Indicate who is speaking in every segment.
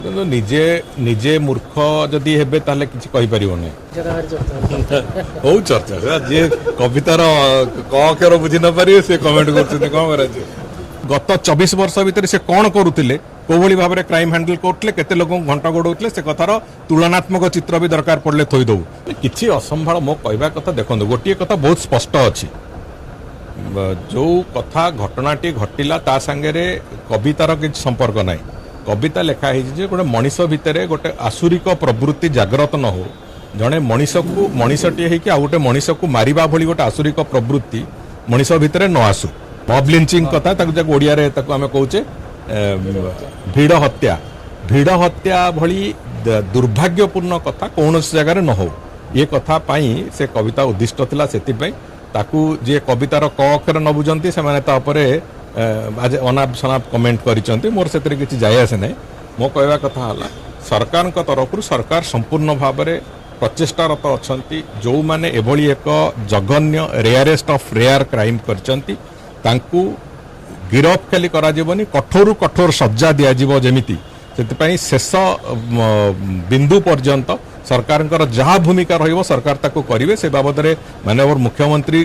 Speaker 1: କିନ୍ତୁ ନିଜେ ନିଜେ ମୂର୍ଖ ଯଦି ହେବେ ତାହେଲେ କିଛି କହିପାରିବନି। ହଉ ଚର୍ଚ୍ଚା ଯିଏ କବିତାର କ ଅକ୍ଷର ବୁଝି ନ ପାରିବେ ସେ କମେଣ୍ଟ କରୁଛନ୍ତି କଣ କରାଯିବ। ଗତ 24 ବର୍ଷ ଭିତରେ ସେ କଣ କରୁଥିଲେ, କୋଭଳି ଭାବରେ କ୍ରାଇମ ହ୍ୟାଣ୍ଡେଲ କରୁଥିଲେ, କେତେ ଲୋକଙ୍କୁ ଘଣ୍ଟ ଗୋଡଉଥିଲେ, ସେ କଥାର ତୁଳନାତ୍ମକ ଚିତ୍ର ବି ଦରକାର ପଡିଲେ ଥୋଇଦବୁ। କିଛି ଅସମ୍ଭାଳ ମୋ କହିବା କଥା ଦେଖନ୍ତୁ, ଗୋଟିଏ କଥା ବହୁତ ସ୍ପଷ୍ଟ ଅଛି, ଯୋଉ କଥା ଘଟଣାଟି ଘଟିଲା ତା ସାଙ୍ଗରେ କବିତାର କିଛି ସମ୍ପର୍କ ନାହିଁ। कविता लेखा है गोटे मनीष भितर गोटे आसुरिक प्रवृत्ति जाग्रत न हो, जड़े मनीष को मनीषटे हो गोटे मनीष को मारिबा भली गोटे आसुरिक प्रवृत्ति मनीष भितर न आसु। मॉब लिंचिंग कथा ओडिया रे ताको आमे कहूचे भिड़ हत्या भली दुर्भाग्यपूर्ण कथा कौन जगह न हो, ये कथा पाई से कविता उद्दिष्ट थिला। सेतिपई ताकू जे कवितार क अक्षर न बुझंती से माने ता उपरे आज अनाप शनाप कमेंट करिसंती। मोर सेतरे किछि जाय आसे नै। मो कहवा कथा हला सरकार का तरफ सरकार संपूर्ण भाव में प्रचेष्टारत अछंती। जो माने एभली एक जघन्य रेयरेस्ट ऑफ रेयर क्राइम करचंती तांकू गिरफ खाली करा जीवनी, कठोर कठोर सजा दिया जीवो जेमिति। सेतिपई शेष बिंदु पर्यंत सरकार जहाँ भूमिका रहिबो सरकार ताको करिवे। से बाबद रे माननीय मुख्यमंत्री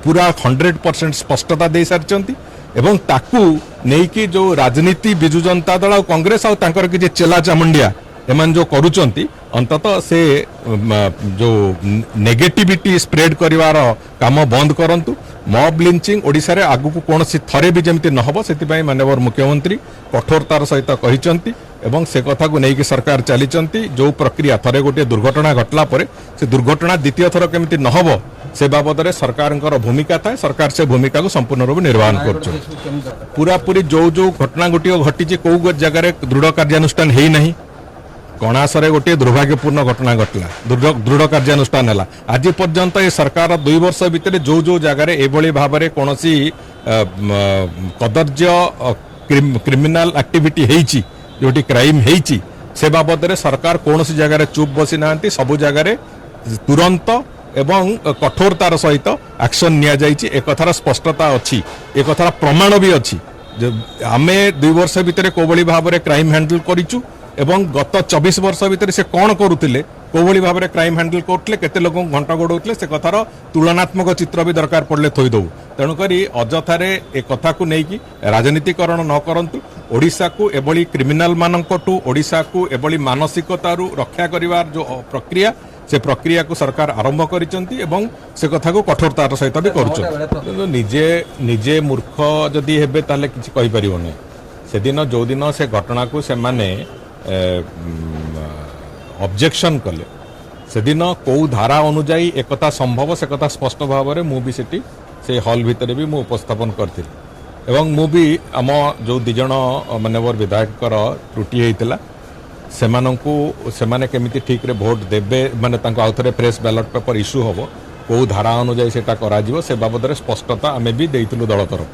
Speaker 1: पूरा 100% स्पष्टता दे सारचंती एवं ताकू नेकी जो राजनीति बिजु जनता दल और कांग्रेस और तांकर कि चेला चामुंडिया एमान जो करूचंती अंततः से जो नेगेटिविटी स्प्रेड करिवार काम बंद करंतु। मॉब लिंचिंग ओडिशा रे आगु को कोनसी थरे भी जेमति न हबो सेति माननीय मुख्यमंत्री कठोरतार सहित कहिचंती एवं से कथा को नेकी सरकार चलीचंती। जो प्रक्रिया थरे गोटे दुर्घटना घटला परे से दुर्घटना द्वितीय थर केमति न हबो से बाबद रे सरकार भूमिका था। सरकार से भूमिका को संपूर्ण रूप निर्वहन कर पूरा पूरी जो जो घटना गोटे घटी कौ जगह दृढ़ कार्यानुष्ठान है नहीं। कणासरे गोटे दुर्भाग्यपूर्ण घटना घटला, दृढ़ कार्यानुष्ठान है। आज पर्यंत ये सरकार 2 वर्ष भितर जो जो जगार एभली भाव में कौन कदर्य क्रिमिनाल एक्टिविटी होती जोटी क्राइम होती से बाबद में सरकार कौन जगार चुप बसी ना, सबु जगार तुरंत एवं कठोरतार सहित एक्शन निया जाइछि। एक कथार स्पष्टता अच्छी, एक कथार प्रमाण भी अच्छी। आमे 2 वर्ष भितर कोभली भाव में क्राइम हैंडल करिचु एवं गत 24 वर्ष भितर से कौन करुले, कोभली भाव में क्राइम हैंडल करते, केते लोक घंटा गोड़ौले, से कथार तुलनात्मक चित्र भी दरकार पड़े थोईदबू। तेणुकरी अजथारे ए कथा को लेकिन राजनीतिकरण न करंतु। ओडिशा को एभली क्रिमिनाल मानकटू, ओडिशा को एभली मानसिकतारू रक्षा करिवार जो प्रक्रिया से प्रक्रिया को सरकार आरंभ करिसंती एवं से कथा को कठोरतार सहित भी करूछन। निजे निजे मूर्ख जदि हेबे ताले किछि कहि परिबोनी। से दिन जो दिन से घटना को से माने ऑब्जेक्शन कले से दिन कौ धारा अनुजाई एक कथा संभव से कथा स्पष्ट भाव में मु भी सेठी से हॉल भितर भी मु उपस्थापन करथिल एवं मु भी आम जो 2 जण माननीय विधायक त्रुटि होइतिला सेमाने केमिति ठीक रे भोट देबे माने तांको आउथरे प्रेस बैलेट पेपर इश्यू होबो, कौ धारा अनुजाई सेटा करा जिवो से बाबद रे स्पष्टता आमे भी देइतिलु दल तरफ।